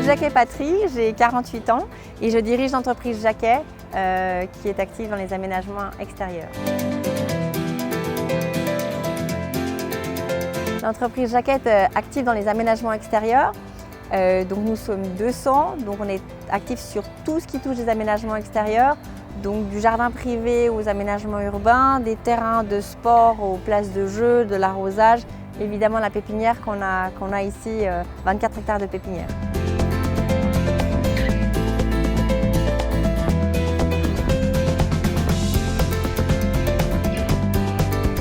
Jacquet Patry, j'ai 48 ans et je dirige l'entreprise Jacquet qui est active dans les aménagements extérieurs. L'entreprise Jacquet est active dans les aménagements extérieurs. Donc nous sommes 200, donc on est actif sur tout ce qui touche les aménagements extérieurs, donc du jardin privé aux aménagements urbains, des terrains de sport aux places de jeu, de l'arrosage, évidemment la pépinière qu'on a ici, 24 hectares de pépinière.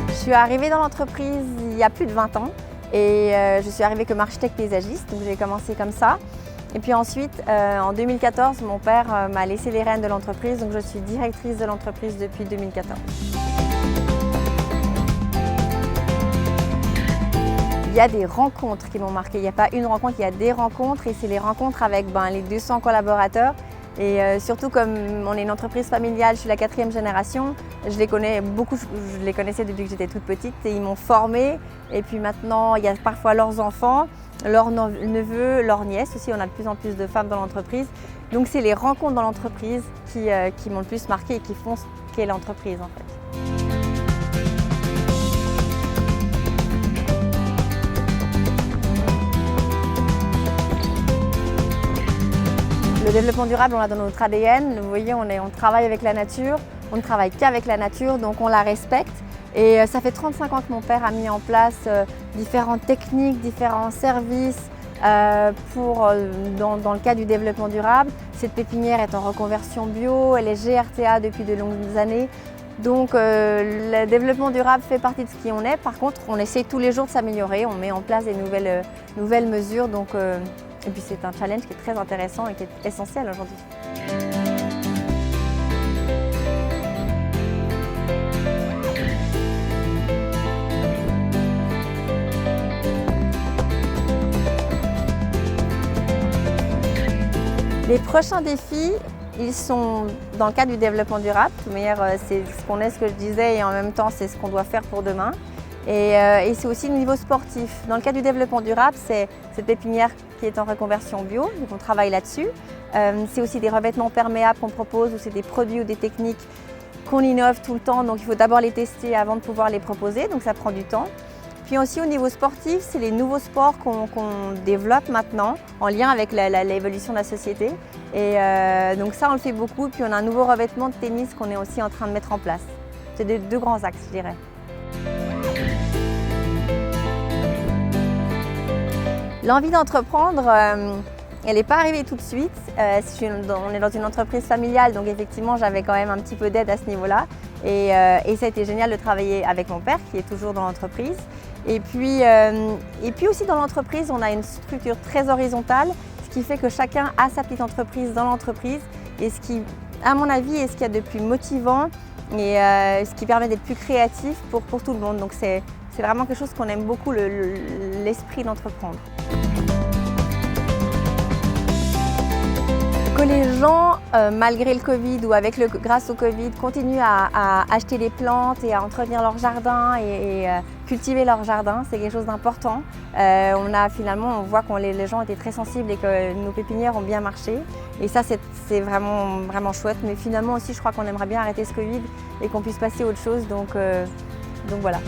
Je suis arrivée dans l'entreprise il y a plus de 20 ans et je suis arrivée comme architecte paysagiste, donc j'ai commencé comme ça. Et puis ensuite, en 2014, mon père m'a laissé les rênes de l'entreprise, donc je suis directrice de l'entreprise depuis 2014. Il y a des rencontres qui m'ont marqué. Il n'y a pas une rencontre, il y a des rencontres et c'est les rencontres avec les 200 collaborateurs. Et surtout comme on est une entreprise familiale, je suis la 4e génération, je les connais beaucoup, je les connaissais depuis que j'étais toute petite et ils m'ont formée. Et puis maintenant, il y a parfois leurs enfants, leurs neveux, leurs nièces aussi, on a de plus en plus de femmes dans l'entreprise. Donc c'est les rencontres dans l'entreprise qui m'ont le plus marqué et qui font ce qu'est l'entreprise en fait. Le développement durable, on l'a dans notre ADN. Vous voyez, on travaille avec la nature, on ne travaille qu'avec la nature, donc on la respecte. Et ça fait 35 ans que mon père a mis en place différentes techniques, différents services dans le cadre du développement durable. Cette pépinière est en reconversion bio, elle est GRTA depuis de longues années. Donc le développement durable fait partie de ce qui on est. Par contre, on essaie tous les jours de s'améliorer, on met en place des nouvelles mesures. Et puis c'est un challenge qui est très intéressant et qui est essentiel aujourd'hui. Les prochains défis, ils sont dans le cadre du développement durable. De toute manière, c'est ce qu'on est, ce que je disais, et en même temps, c'est ce qu'on doit faire pour demain. Et c'est aussi le niveau sportif. Dans le cadre du développement durable, c'est cette pépinière qui est en reconversion bio, donc on travaille là-dessus. C'est aussi des revêtements perméables qu'on propose, ou c'est des produits ou des techniques qu'on innove tout le temps, donc il faut d'abord les tester avant de pouvoir les proposer, donc ça prend du temps. Puis aussi au niveau sportif, c'est les nouveaux sports qu'on développe maintenant en lien avec l'évolution de la société. Et donc ça, on le fait beaucoup. Puis on a un nouveau revêtement de tennis qu'on est aussi en train de mettre en place. C'est deux grands axes, je dirais. L'envie d'entreprendre, elle n'est pas arrivée tout de suite. On est dans une entreprise familiale, donc effectivement, j'avais quand même un petit peu d'aide à ce niveau-là. Et ça a été génial de travailler avec mon père, qui est toujours dans l'entreprise. Et puis aussi dans l'entreprise, on a une structure très horizontale, ce qui fait que chacun a sa petite entreprise dans l'entreprise. Et ce qui, à mon avis, est ce qu'il y a de plus motivant et ce qui permet d'être plus créatif pour tout le monde. Donc c'est vraiment quelque chose qu'on aime beaucoup, l'esprit d'entreprendre. Que les gens, malgré le Covid ou grâce au Covid, continuent à acheter des plantes et à entretenir leur jardin et cultiver leur jardin, c'est quelque chose d'important. On voit que les gens étaient très sensibles et que nos pépinières ont bien marché. Et ça, c'est vraiment, vraiment chouette. Mais finalement aussi, je crois qu'on aimerait bien arrêter ce Covid et qu'on puisse passer à autre chose. Donc voilà.